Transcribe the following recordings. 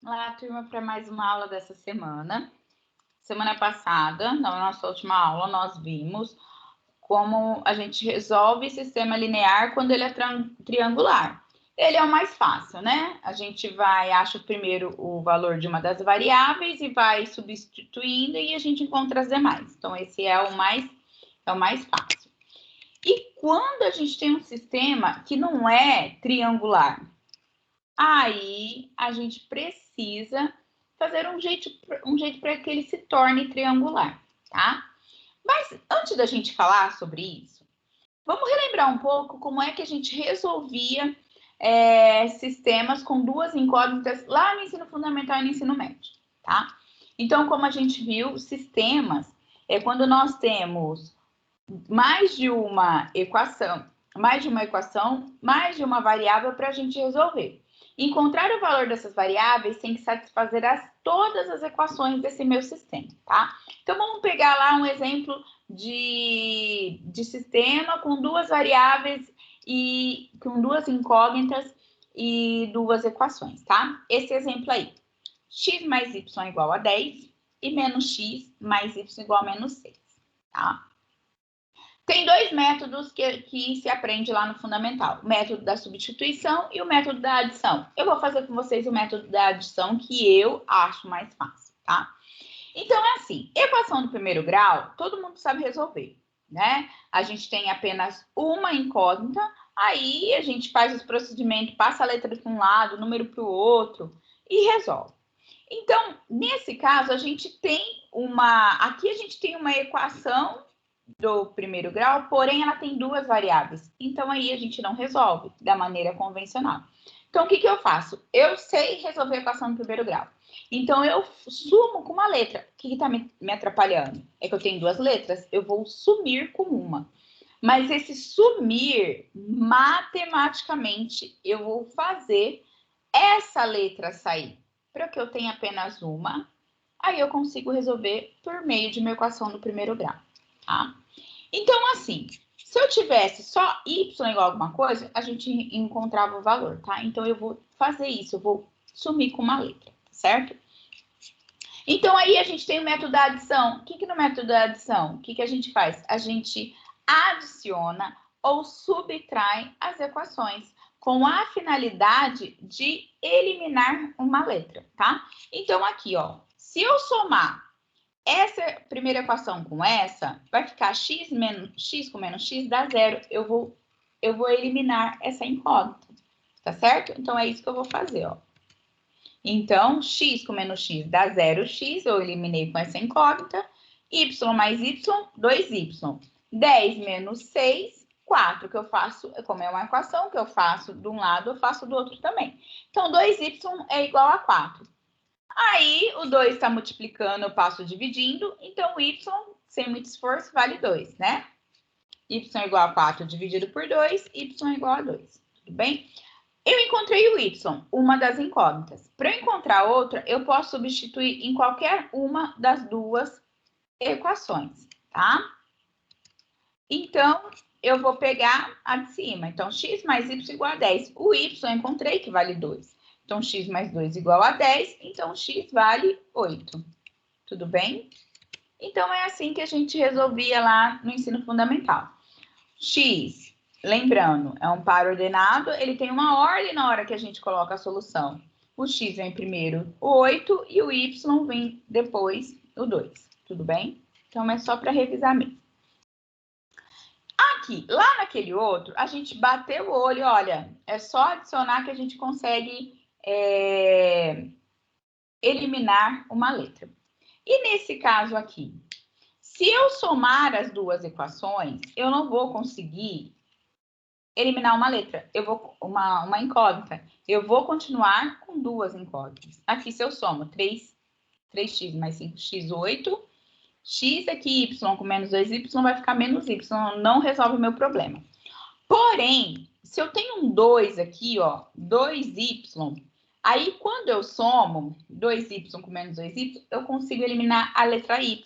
Olá, turma, para mais uma aula dessa semana. Semana passada, na nossa última aula, nós vimos como a gente resolve sistema linear quando ele é triangular. Ele é o mais fácil, né? A gente acha primeiro o valor de uma das variáveis e vai substituindo e a gente encontra as demais. Então, esse é o mais fácil. E quando a gente tem um sistema que não é triangular, aí a gente precisa fazer um jeito para que ele se torne triangular, tá? Mas antes da gente falar sobre isso, vamos relembrar um pouco como é que a gente resolvia sistemas com duas incógnitas lá no ensino fundamental e no ensino médio, tá? Então, como a gente viu, sistemas é quando nós temos mais de uma equação, mais de uma variável para a gente resolver. Encontrar o valor dessas variáveis tem que satisfazer todas as equações desse meu sistema, tá? Então, vamos pegar lá um exemplo de sistema com duas variáveis e com duas incógnitas e duas equações, tá? Esse exemplo aí, x mais y igual a 10 e menos x mais y igual a menos 6, tá? Tem dois métodos que se aprende lá no fundamental, o método da substituição e o método da adição. Eu vou fazer com vocês o método da adição, que eu acho mais fácil, tá? Então, é assim, equação do primeiro grau, todo mundo sabe resolver, né? A gente tem apenas uma incógnita, aí a gente faz os procedimentos, passa a letra para um lado, o número para o outro e resolve. Então, nesse caso, a gente tem aqui a gente tem uma equação do primeiro grau, porém ela tem duas variáveis. Então aí a gente não resolve da maneira convencional. Então o que eu faço? Eu sei resolver a equação do primeiro grau. Então eu sumo com uma letra. O que está me atrapalhando? É que eu tenho duas letras, eu vou sumir com uma. Mas esse sumir, matematicamente, eu vou fazer essa letra sair. Para que eu tenha apenas uma, aí eu consigo resolver por meio de uma equação do primeiro grau, tá? Então, assim, se eu tivesse só y igual a alguma coisa, a gente encontrava o valor, tá? Então, eu vou fazer isso, eu vou sumir com uma letra, certo? Então, aí a gente tem o método da adição. O que no método da adição? O que a gente faz? A gente adiciona ou subtrai as equações com a finalidade de eliminar uma letra, tá? Então, aqui, ó, se eu somar essa primeira equação com essa, vai ficar x com menos x dá zero. Eu vou eliminar essa incógnita, tá certo? Então, é isso que eu vou fazer, ó. Então, x com menos x dá 0x, eu eliminei com essa incógnita. Y mais y, 2y. 10 menos 6, 4, que eu faço, como é uma equação que eu faço de um lado, eu faço do outro também. Então, 2y é igual a 4. Aí, o 2 está multiplicando, eu passo dividindo, então o y, sem muito esforço, vale 2, né? Y é igual a 4 dividido por 2, y é igual a 2, tudo bem? Eu encontrei o y, uma das incógnitas. Para eu encontrar outra, eu posso substituir em qualquer uma das duas equações, tá? Então, eu vou pegar a de cima. Então, x mais y igual a 10. O y eu encontrei que vale 2. Então, x mais 2 igual a 10. Então, x vale 8. Tudo bem? Então, é assim que a gente resolvia lá no ensino fundamental. X, lembrando, é um par ordenado, ele tem uma ordem na hora que a gente coloca a solução. O x vem primeiro o 8 e o y vem depois o 2. Tudo bem? Então, é só para revisar mesmo. Aqui, lá naquele outro, a gente bateu o olho, olha, é só adicionar que a gente consegue eliminar uma letra. E nesse caso aqui, se eu somar as duas equações, eu não vou conseguir eliminar uma letra, uma incógnita. Eu vou continuar com duas incógnitas. Aqui, se eu somo 3x mais 5x, 8, x aqui, y com menos 2y, vai ficar menos y, não resolve o meu problema. Porém, se eu tenho um 2 aqui, ó, 2y, aí quando eu somo 2y com menos 2y, eu consigo eliminar a letra y.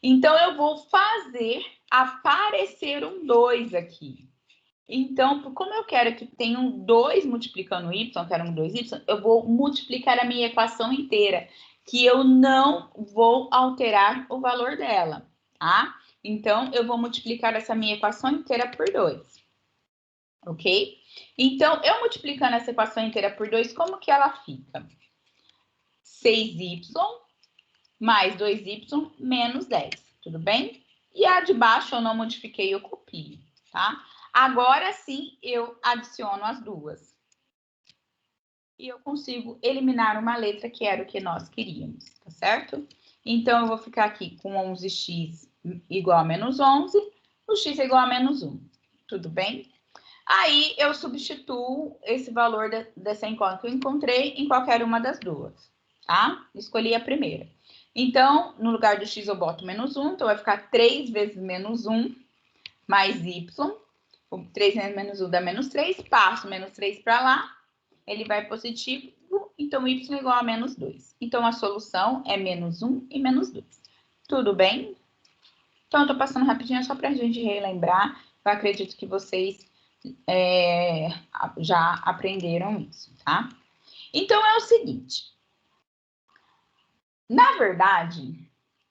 Então, eu vou fazer aparecer um 2 aqui. Então, como eu quero que tenha um 2 multiplicando y, quero um 2y, eu vou multiplicar a minha equação inteira, que eu não vou alterar o valor dela, tá? Então, eu vou multiplicar essa minha equação inteira por 2, ok? Então, eu multiplicando essa equação inteira por 2, como que ela fica? 6y mais 2y menos 10, tudo bem? E a de baixo eu não modifiquei, eu copio, tá? Agora sim, eu adiciono as duas. E eu consigo eliminar uma letra que era o que nós queríamos, tá certo? Então, eu vou ficar aqui com 11x igual a menos 11, o x é igual a menos 1, tudo bem? Aí, eu substituo esse valor dessa incógnita que eu encontrei em qualquer uma das duas, tá? Escolhi a primeira. Então, no lugar do x eu boto menos 1, então vai ficar 3 vezes menos 1 mais y. 3 vezes menos 1 dá menos 3, passo menos 3 para lá, ele vai positivo, então y é igual a menos 2. Então, a solução é menos 1 e menos 2. Tudo bem? Então, eu estou passando rapidinho só para a gente relembrar. Eu acredito que vocês já aprenderam isso, tá? Então, é o seguinte. Na verdade,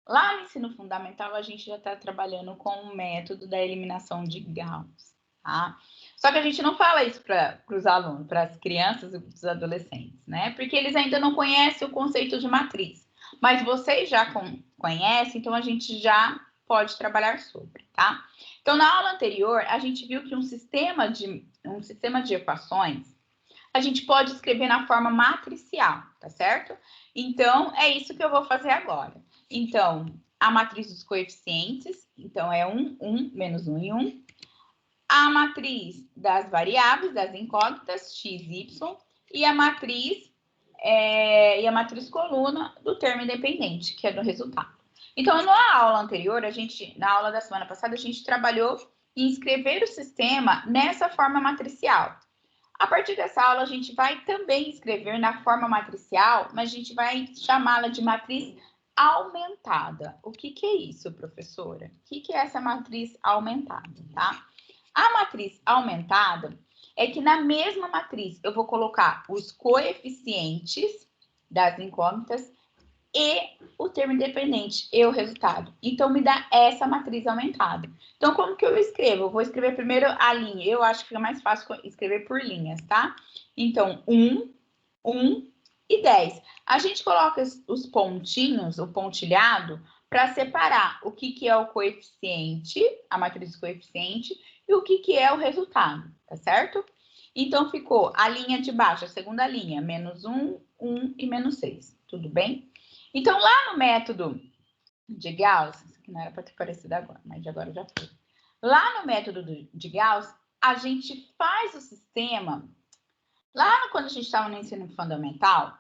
lá no ensino fundamental, a gente já está trabalhando com o método da eliminação de Gauss, tá? Só que a gente não fala isso para os alunos, para as crianças e os adolescentes, né? Porque eles ainda não conhecem o conceito de matriz. Mas vocês já conhecem, então a gente já pode trabalhar sobre, tá? Então, na aula anterior, a gente viu que um sistema de equações, a gente pode escrever na forma matricial, tá certo? Então, é isso que eu vou fazer agora. Então, a matriz dos coeficientes, então é 1, 1, menos 1 e 1. A matriz das variáveis, das incógnitas, x, y. E a matriz coluna do termo independente, que é do resultado. Então, na aula anterior, na aula da semana passada, a gente trabalhou em escrever o sistema nessa forma matricial. A partir dessa aula, a gente vai também escrever na forma matricial, mas a gente vai chamá-la de matriz aumentada. O que é isso, professora? O que é essa matriz aumentada, tá? A matriz aumentada é que na mesma matriz eu vou colocar os coeficientes das incógnitas e o termo independente e o resultado. Então, me dá essa matriz aumentada. Então, como que eu escrevo? Eu vou escrever primeiro a linha. Eu acho que fica mais fácil escrever por linhas, tá? Então, 1, 1 e 10. A gente coloca os pontinhos, o pontilhado, para separar o que é o coeficiente, a matriz do coeficiente, e o que é o resultado, tá certo? Então, ficou a linha de baixo, a segunda linha, menos 1, 1 e menos 6. Tudo bem? Então, lá no método de Gauss, isso aqui não era para ter aparecido agora, mas de agora já foi. Lá no método de Gauss, a gente faz o sistema, lá quando a gente estava no ensino fundamental,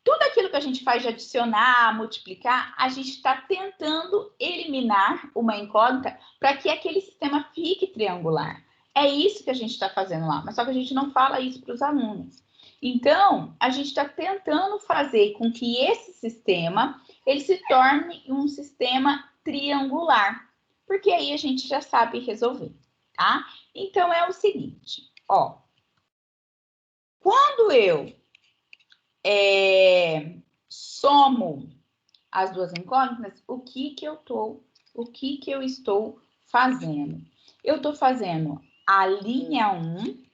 tudo aquilo que a gente faz de adicionar, multiplicar, a gente está tentando eliminar uma incógnita para que aquele sistema fique triangular. É isso que a gente está fazendo lá, mas só que a gente não fala isso para os alunos. Então, a gente está tentando fazer com que esse sistema ele se torne um sistema triangular, porque aí a gente já sabe resolver, tá? Então, é o seguinte, ó. Quando eu somo as duas incógnitas, o que eu estou fazendo? Eu estou fazendo a linha 1,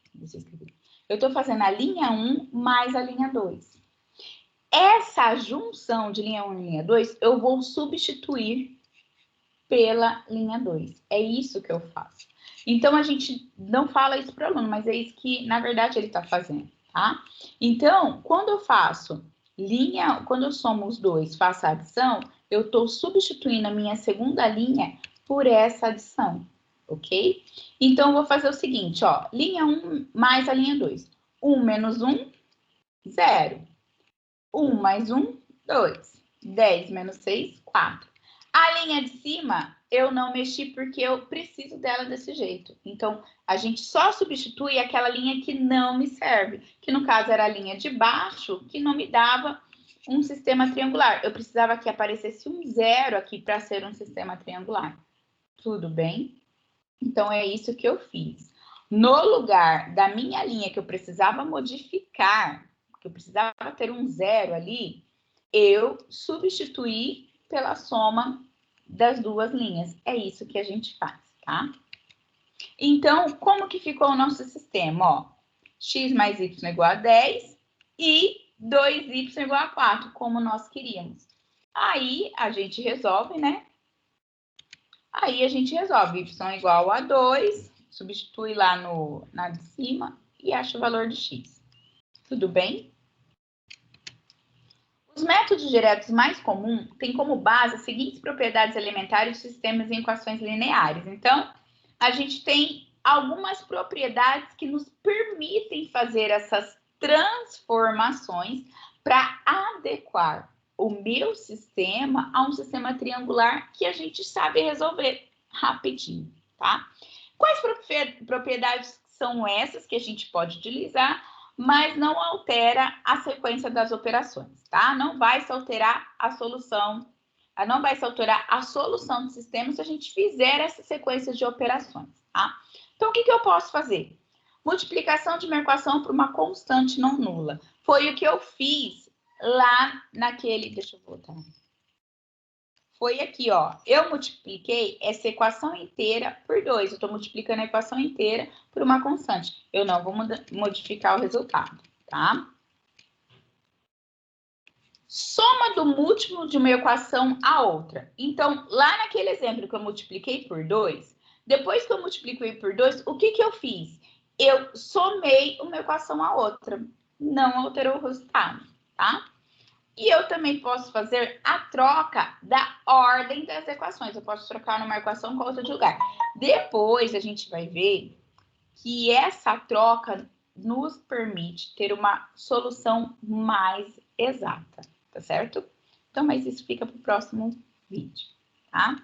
eu estou fazendo a linha 1 mais a linha 2. Essa junção de linha 1 e linha 2, eu vou substituir pela linha 2. É isso que eu faço. Então, a gente não fala isso para o aluno, mas é isso que, na verdade, ele está fazendo, tá? Então, quando eu faço quando eu somo os dois, faço a adição, eu estou substituindo a minha segunda linha por essa adição, ok? Então, eu vou fazer o seguinte, ó, linha 1 mais a linha 2. 1 menos 1, 0. 1 mais 1, 2. 10 menos 6, 4. A linha de cima, eu não mexi porque eu preciso dela desse jeito. Então, a gente só substitui aquela linha que não me serve, que no caso era a linha de baixo, que não me dava um sistema triangular. Eu precisava que aparecesse um 0 aqui para ser um sistema triangular. Tudo bem? Então, é isso que eu fiz. no lugar da minha linha que eu precisava modificar, que eu precisava ter um zero ali, eu substituí pela soma das duas linhas. É isso que a gente faz, tá? Então, como que ficou o nosso sistema? Ó, x mais y igual a 10 e 2y igual a 4, como nós queríamos. Aí, a gente resolve, né? Aí, a gente resolve y igual a 2, substitui lá na de cima e acha o valor de x. Tudo bem? Os métodos diretos mais comuns têm como base as seguintes propriedades elementares de sistemas em equações lineares. Então, a gente tem algumas propriedades que nos permitem fazer essas transformações para adequar o meu sistema a um sistema triangular que a gente sabe resolver rapidinho, tá? Quais propriedades são essas que a gente pode utilizar, mas não altera a sequência das operações, tá? Não vai se alterar a solução, não vai se alterar a solução do sistema se a gente fizer essa sequência de operações, tá? Então, o que eu posso fazer? Multiplicação de uma equação por uma constante não nula. Foi o que eu fiz lá naquele... Deixa eu voltar. Foi aqui, ó. Eu multipliquei essa equação inteira por 2. Eu estou multiplicando a equação inteira por uma constante. Eu não vou modificar o resultado, tá? Soma do múltiplo de uma equação a outra. Então, lá naquele exemplo que eu multipliquei por 2, depois que eu multipliquei por 2, o que eu fiz? Eu somei uma equação a outra. Não alterou o resultado, tá? E eu também posso fazer a troca da ordem das equações. Eu posso trocar numa equação com outra de lugar. Depois a gente vai ver que essa troca nos permite ter uma solução mais exata, tá certo? Então, mas isso fica para o próximo vídeo, tá?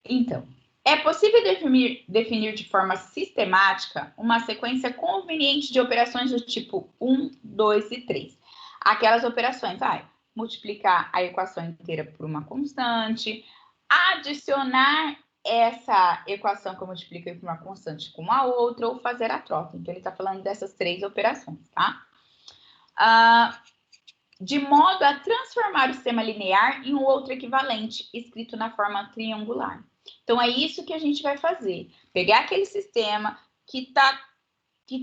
Então, é possível definir de forma sistemática uma sequência conveniente de operações do tipo 1, 2 e 3. Aquelas operações, multiplicar a equação inteira por uma constante, adicionar essa equação que eu multipliquei por uma constante com a outra, ou fazer a troca. Então, ele está falando dessas 3 operações, tá? De modo a transformar o sistema linear em um outro equivalente, escrito na forma triangular. Então, é isso que a gente vai fazer. Pegar aquele sistema que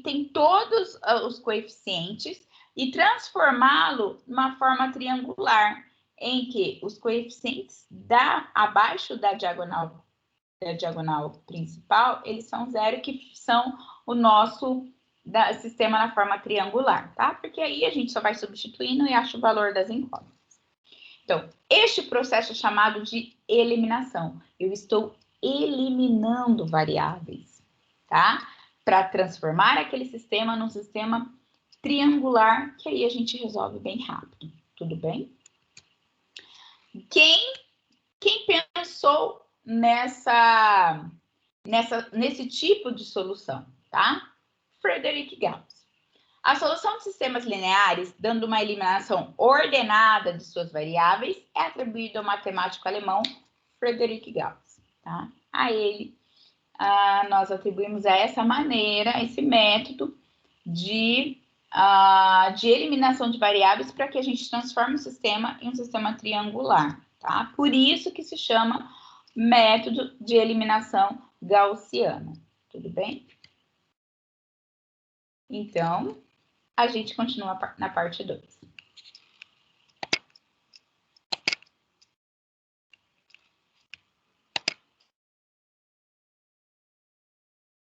tem todos os coeficientes e transformá-lo numa forma triangular, em que os coeficientes abaixo da diagonal principal, eles são zero, que são o nosso sistema na forma triangular, tá? Porque aí a gente só vai substituindo e acha o valor das incógnitas. Então, este processo é chamado de eliminação. Eu estou eliminando variáveis, tá? Para transformar aquele sistema num sistema triangular, que aí a gente resolve bem rápido. Tudo bem? Quem pensou nesse tipo de solução, tá? Frederick Gauss. A solução de sistemas lineares, dando uma eliminação ordenada de suas variáveis, é atribuída ao matemático alemão Frederick Gauss, tá? A ele, nós atribuímos a essa maneira, esse método de eliminação de variáveis para que a gente transforme o sistema em um sistema triangular, tá? Por isso que se chama método de eliminação gaussiana, tudo bem? Então, a gente continua na parte 2.